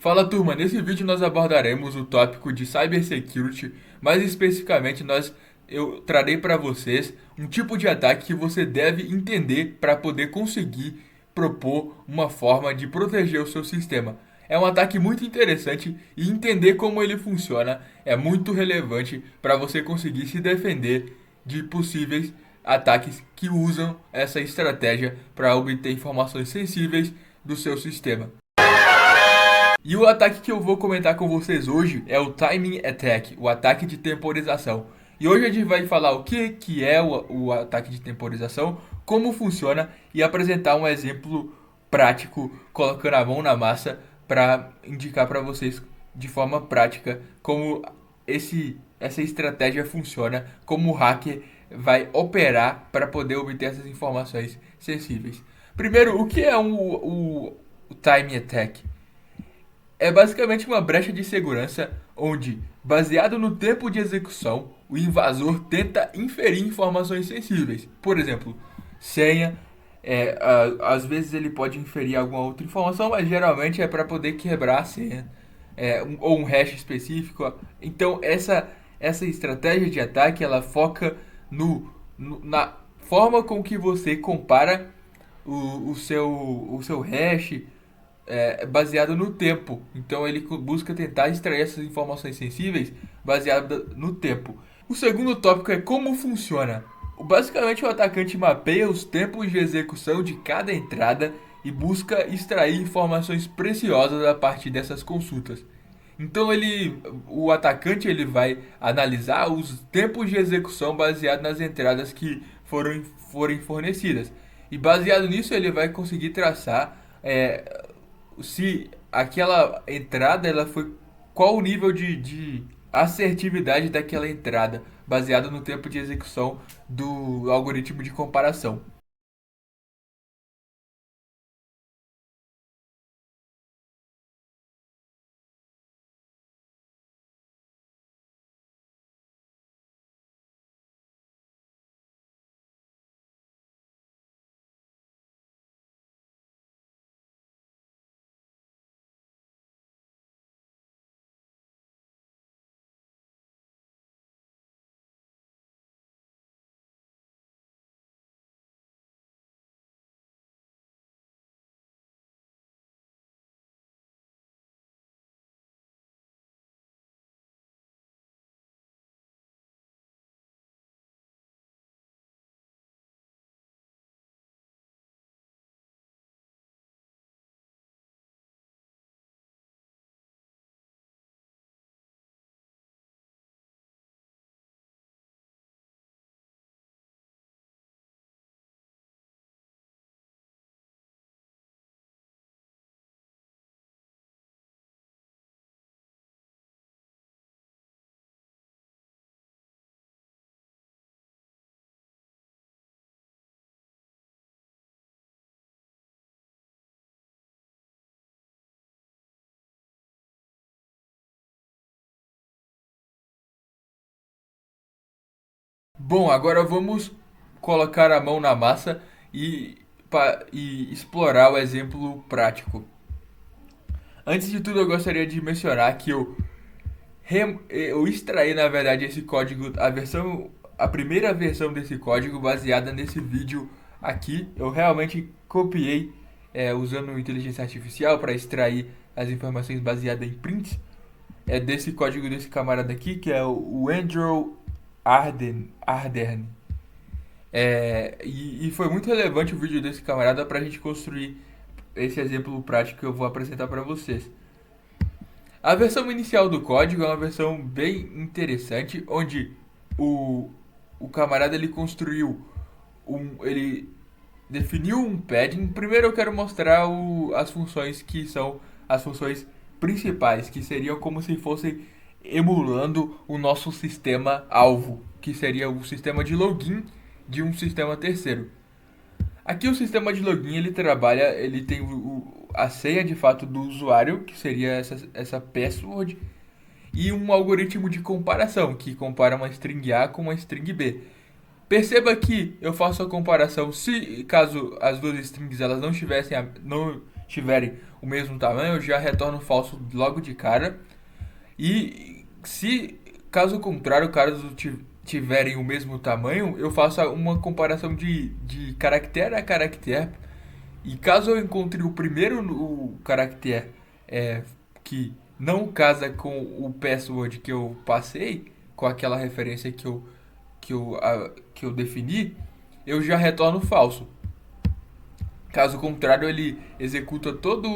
Fala turma, nesse vídeo nós abordaremos o tópico de Cybersecurity, mais especificamente eu trarei para vocês um tipo de ataque que você deve entender para poder conseguir propor uma forma de proteger o seu sistema. É um ataque muito interessante e entender como ele funciona é muito relevante para você conseguir se defender de possíveis ataques que usam essa estratégia para obter informações sensíveis do seu sistema. E o ataque que eu vou comentar com vocês hoje é o Timing Attack, o ataque de temporização. E hoje a gente vai falar o que é o ataque de temporização, como funciona e apresentar um exemplo prático, colocando a mão na massa para indicar para vocês de forma prática como essa estratégia funciona, como o hacker vai operar para poder obter essas informações sensíveis. Primeiro, o que é o Timing Attack? É basicamente uma brecha de segurança onde, baseado no tempo de execução, o invasor tenta inferir informações sensíveis. Por exemplo, senha. Às vezes ele pode inferir alguma outra informação, mas geralmente é para poder quebrar a senha. Ou um hash específico. Então essa estratégia de ataque ela foca na forma com que você compara o seu hash baseado no tempo. Então ele busca tentar extrair essas informações sensíveis baseado no tempo. O segundo tópico é como funciona. Basicamente o atacante mapeia os tempos de execução de cada entrada e busca extrair informações preciosas a partir dessas consultas. Então o atacante ele vai analisar os tempos de execução baseado nas entradas que forem fornecidas. E baseado nisso ele vai conseguir traçar se aquela entrada ela foi qual o nível de assertividade daquela entrada, baseado no tempo de execução do algoritmo de comparação. Bom, agora vamos colocar a mão na massa e explorar o exemplo prático. Antes de tudo, eu gostaria de mencionar que eu extraí, na verdade, esse código, a primeira versão desse código baseada nesse vídeo aqui. Eu realmente copiei usando inteligência artificial para extrair as informações baseadas em prints. É desse código desse camarada aqui, que é o Andrew Ardern. E foi muito relevante o vídeo desse camarada para a gente construir esse exemplo prático que eu vou apresentar para vocês. A versão inicial do código é uma versão bem interessante, onde o, o camarada ele definiu um padding. Primeiro eu quero mostrar as funções que são as funções principais, que seriam como se fossem emulando o nosso sistema alvo, que seria o sistema de login de um sistema terceiro. Aqui o sistema de login ele trabalha, ele tem a senha de fato do usuário, que seria essa password, e um algoritmo de comparação, que compara uma string A com uma string B. Perceba que eu faço a comparação se caso as duas strings elas não tiverem o mesmo tamanho, eu já retorno falso logo de cara. E se, caso contrário, caso tiverem o mesmo tamanho, eu faço uma comparação de caractere a caractere. E caso eu encontre o primeiro o caractere é, que não casa com o password que eu passei, com aquela referência que eu defini, eu já retorno falso. Caso contrário, ele executa todo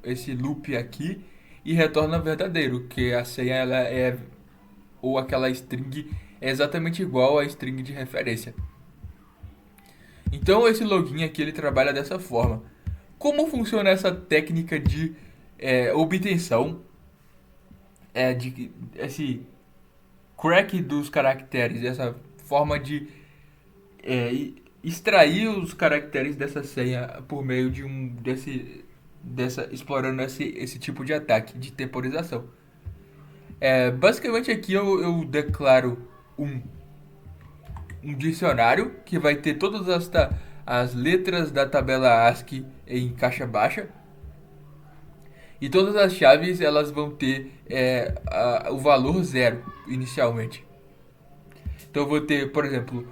esse loop aqui e retorna verdadeiro, que a senha ela é ou aquela string é exatamente igual à string de referência. Então esse login aqui ele trabalha dessa forma. Como funciona essa técnica de obtenção de esse crack dos caracteres, essa forma de extrair os caracteres dessa senha por meio de explorando esse tipo de ataque de temporização. Basicamente aqui eu declaro um, um dicionário que vai ter todas as letras da tabela ASCII em caixa baixa. E todas as chaves elas vão ter o valor zero inicialmente. Então eu vou ter, por exemplo,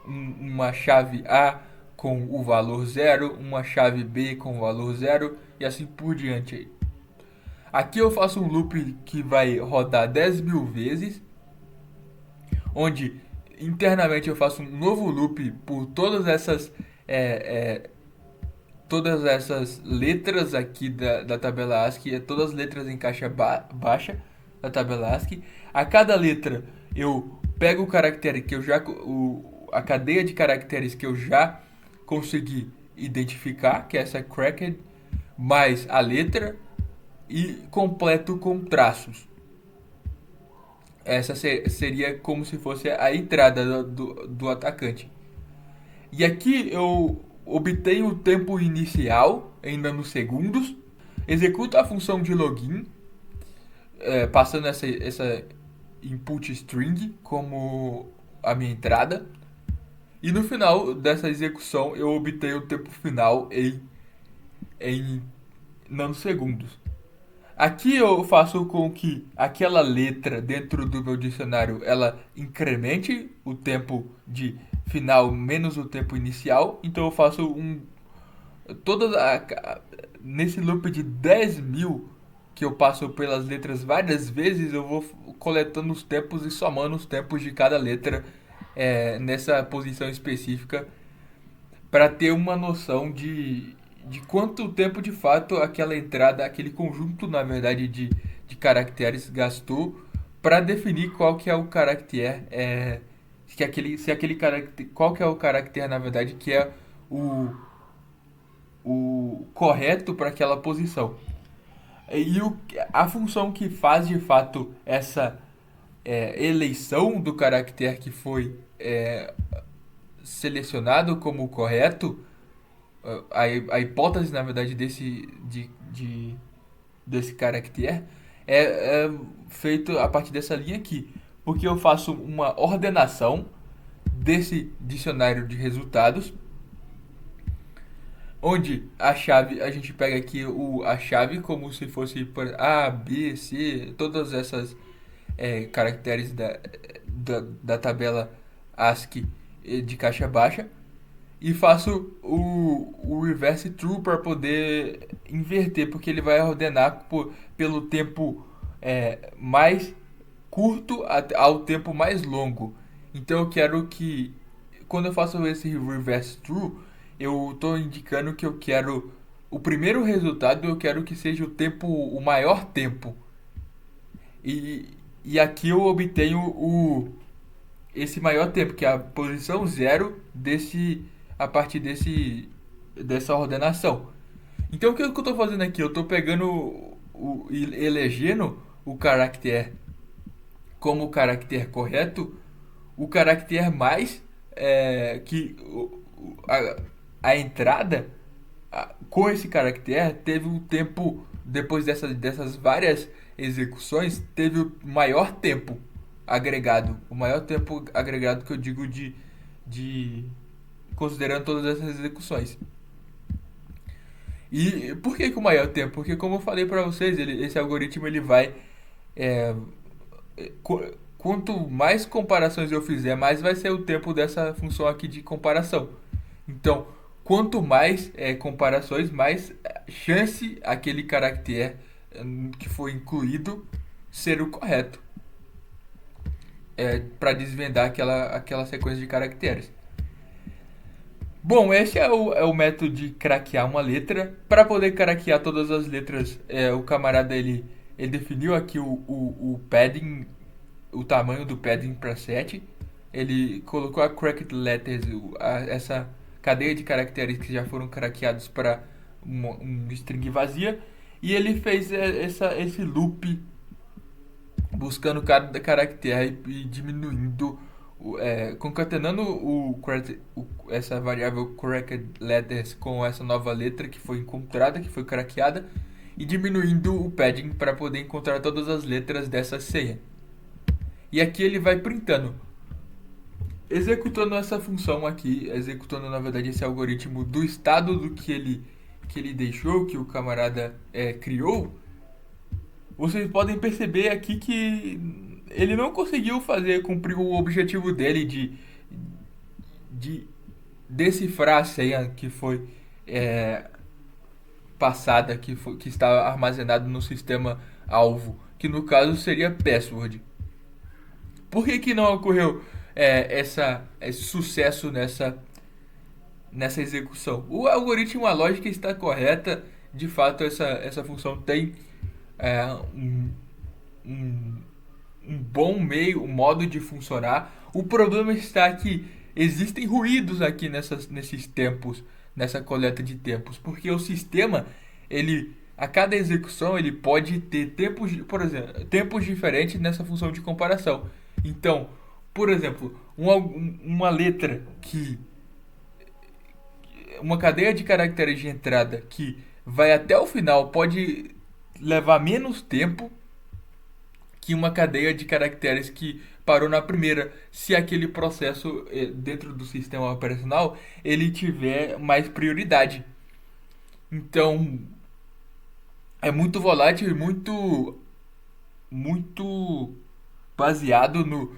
uma chave A com o valor zero, uma chave B com o valor zero e assim por diante. Aqui eu faço um loop que vai rodar 10.000 vezes, onde internamente eu faço um novo loop por todas essas letras aqui da tabela ASCII, todas as letras em caixa baixa da tabela ASCII. A cada letra eu pego o caractere que eu já a cadeia de caracteres que eu já consegui identificar, que é essa cracked, mais a letra e completo com traços. Essa seria como se fosse a entrada do atacante. E aqui eu obtenho o tempo inicial, ainda nos segundos, executo a função de login, passando essa input string como a minha entrada. E no final dessa execução eu obtenho o tempo final em nanosegundos. Aqui eu faço com que aquela letra dentro do meu dicionário ela incremente o tempo de final menos o tempo inicial. Então eu faço nesse loop de 10.000 que eu passo pelas letras várias vezes, eu vou coletando os tempos e somando os tempos de cada letra nessa posição específica para ter uma noção de quanto tempo de fato aquela entrada, aquele conjunto, na verdade, de caracteres gastou para definir qual que é o caractere, qual que é o caractere, na verdade, que é o correto para aquela posição. E a função que faz de fato essa eleição do caractere que foi selecionado como correto, a hipótese, na verdade, desse caractere é feito a partir dessa linha aqui. Porque eu faço uma ordenação desse dicionário de resultados, onde a gente pega aqui a chave como se fosse por A, B, C, todas essas caracteres da tabela ASCII de caixa baixa, e faço o reverse true para poder inverter, porque ele vai ordenar pelo tempo mais curto ao tempo mais longo. Então eu quero que, quando eu faço esse reverse true, eu estou indicando que eu quero o primeiro resultado, eu quero que seja o maior tempo. E aqui eu obtenho esse maior tempo, que é a posição zero a partir dessa ordenação. Então o que eu estou fazendo aqui? Eu estou pegando elegendo o caractere como o caractere correto, o caractere mais que a entrada com esse caractere teve um tempo, depois dessas várias execuções, teve o maior tempo agregado. O maior tempo agregado que eu digo de considerando todas essas execuções. E por que que o maior tempo? Porque como eu falei para vocês, esse algoritmo ele vai é, quanto mais comparações eu fizer, mais vai ser o tempo dessa função aqui de comparação. Então, quanto mais comparações, mais chance aquele caractere que foi incluído ser o correto para desvendar aquela sequência de caracteres. Bom, esse é o método de craquear uma letra. Para poder craquear todas as letras, o camarada ele definiu aqui o padding, o tamanho do padding para 7. Ele colocou a cracked letters, essa cadeia de caracteres que já foram craqueados para um string vazia. E ele fez esse loop buscando cada caractere e diminuindo, concatenando essa variável corrected letters com essa nova letra que foi encontrada, que foi craqueada, e diminuindo o padding para poder encontrar todas as letras dessa senha. E aqui ele vai printando, executando essa função aqui, executando na verdade esse algoritmo do estado do que ele deixou, que o camarada criou. Vocês podem perceber aqui que ele não conseguiu cumprir o objetivo dele de decifrar a senha que foi passada, que está armazenado no sistema alvo, que no caso seria password. Por que não ocorreu esse sucesso nessa execução? O algoritmo, a lógica está correta, de fato essa função tem é, um, um, um bom meio, um modo de funcionar. O problema está que existem ruídos aqui nesses tempos, nessa coleta de tempos, porque o sistema, a cada execução, ele pode ter por exemplo, tempos diferentes nessa função de comparação. Então, por exemplo, uma letra uma cadeia de caracteres de entrada que vai até o final pode levar menos tempo que uma cadeia de caracteres que parou na primeira, se aquele processo dentro do sistema operacional ele tiver mais prioridade. Então, é muito volátil e muito baseado no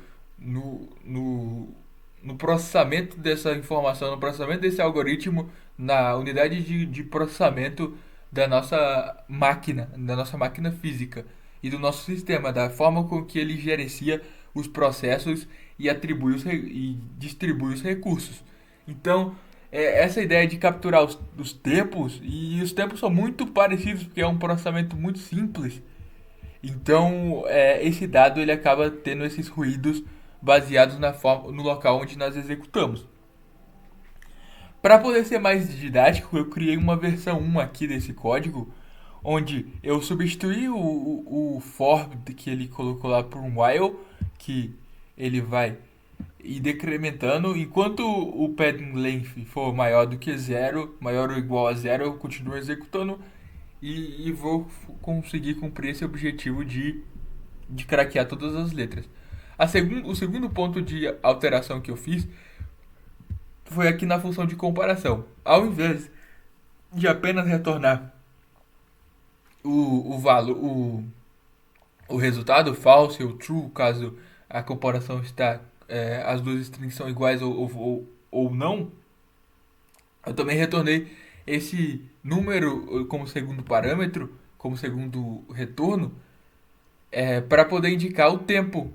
processamento dessa informação, no processamento desse algoritmo na unidade de processamento da nossa máquina física e do nosso sistema, da forma com que ele gerencia os processos e e distribui os recursos. Então, essa ideia de capturar os tempos, e os tempos são muito parecidos porque é um processamento muito simples. Então, esse dado ele acaba tendo esses ruídos baseados no local onde nós executamos. Para poder ser mais didático, eu criei uma versão 1 aqui desse código, onde eu substituí o for que ele colocou lá por um while, que ele vai ir decrementando. Enquanto o padding length for maior do que zero, maior ou igual a zero, eu continuo executando e vou conseguir cumprir esse objetivo de craquear todas as letras. O segundo ponto de alteração que eu fiz foi aqui na função de comparação. Ao invés de apenas retornar o valor, o resultado false ou true, caso a comparação as duas strings são iguais ou não, eu também retornei esse número como segundo parâmetro, como segundo retorno, para poder indicar o tempo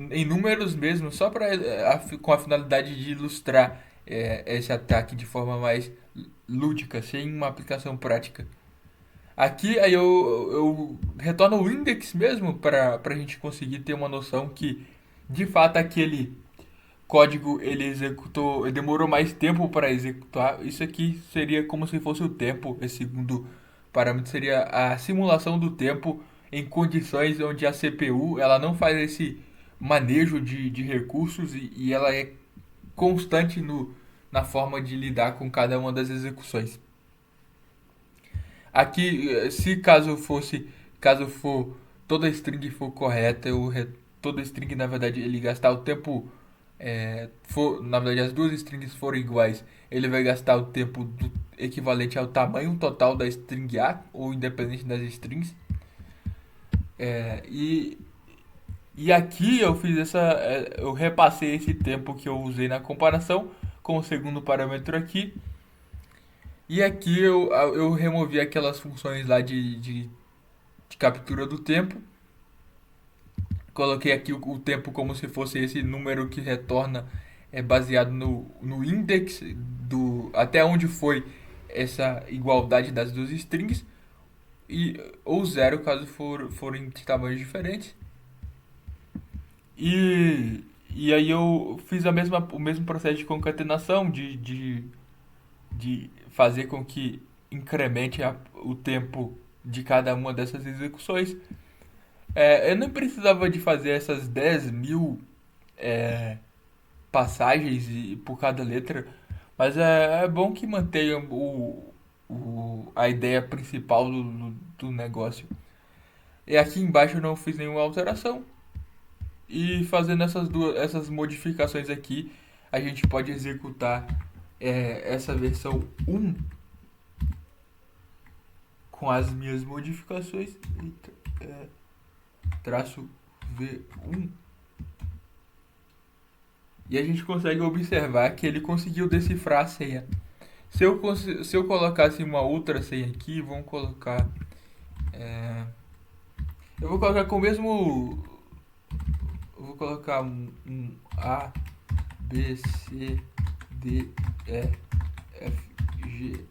em números mesmo, só com a finalidade de ilustrar esse ataque de forma mais lúdica, sem uma aplicação prática. Aqui aí eu retorno o index mesmo para a gente conseguir ter uma noção que de fato aquele código ele demorou mais tempo para executar. Isso aqui seria como se fosse o tempo. Esse segundo parâmetro seria a simulação do tempo em condições onde a CPU ela não faz esse manejo de recursos e ela é constante na forma de lidar com cada uma das execuções. Aqui, se caso for toda string for correta, toda string na verdade ele gastar o tempo na verdade as duas strings forem iguais, ele vai gastar o tempo equivalente ao tamanho total da string A, ou independente das strings. É, e aqui eu fiz eu repassei esse tempo que eu usei na comparação com o segundo parâmetro aqui. E aqui eu removi aquelas funções lá de captura do tempo. Coloquei aqui o tempo como se fosse esse número que retorna, baseado no index até onde foi essa igualdade das duas strings, ou zero caso forem de tamanhos diferentes. E aí eu fiz o mesmo processo de concatenação, de fazer com que incremente o tempo de cada uma dessas execuções. Eu não precisava de fazer essas 10.000 passagens por cada letra, mas é bom que mantenha a ideia principal do negócio. E aqui embaixo eu não fiz nenhuma alteração. E fazendo essas modificações aqui, a gente pode executar essa versão 1 com as minhas modificações. Traço V1. E a gente consegue observar que ele conseguiu decifrar a senha. Se eu colocasse uma outra senha aqui, vamos colocar. Eu vou colocar com o mesmo. Eu vou colocar um A, B, C, D, E, F, G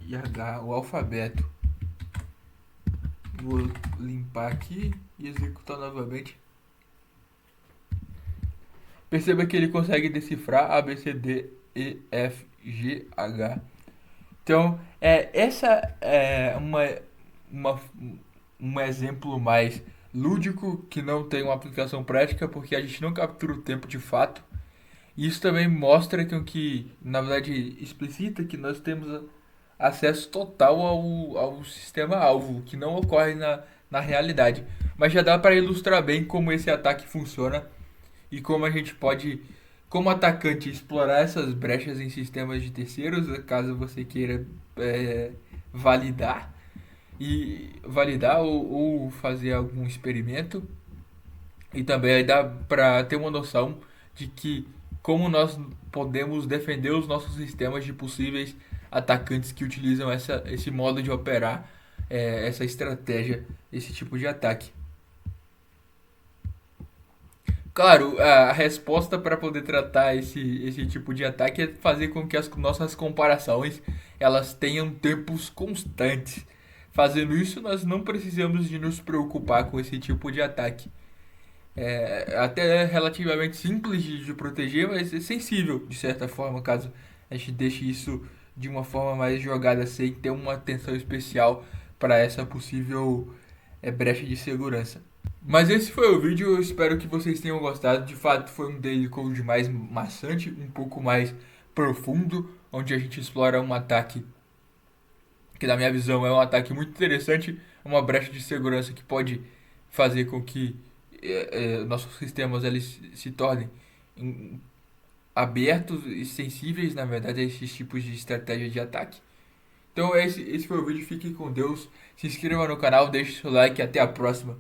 e H, o alfabeto. Vou limpar aqui e executar novamente. Perceba que ele consegue decifrar A, B, C, D, E, F, G, H. Então, essa é um exemplo mais lúdico que não tem uma aplicação prática, porque a gente não captura o tempo de fato. Isso também mostra que na verdade, explicita que nós temos acesso total ao sistema alvo, que não ocorre na realidade. Mas já dá para ilustrar bem como esse ataque funciona e como a gente pode, como atacante, explorar essas brechas em sistemas de terceiros, caso você queira validar ou fazer algum experimento. E também aí dá para ter uma noção de que como nós podemos defender os nossos sistemas de possíveis atacantes que utilizam esse modo de operar, essa estratégia, esse tipo de ataque. Claro, a resposta para poder tratar esse tipo de ataque é fazer com que as nossas comparações elas tenham tempos constantes. Fazendo isso, nós não precisamos de nos preocupar com esse tipo de ataque. Até relativamente simples de proteger, mas é sensível de certa forma, caso a gente deixe isso de uma forma mais jogada sem ter uma atenção especial para essa possível brecha de segurança. Mas esse foi o vídeo, eu espero que vocês tenham gostado. De fato, foi um daily code mais maçante, um pouco mais profundo, onde a gente explora um ataque que, na minha visão, é um ataque muito interessante, uma brecha de segurança que pode fazer com que nossos sistemas eles se tornem abertos e sensíveis, na verdade, a esses tipos de estratégia de ataque. Então esse foi o vídeo, fique com Deus, se inscreva no canal, deixe seu like e até a próxima.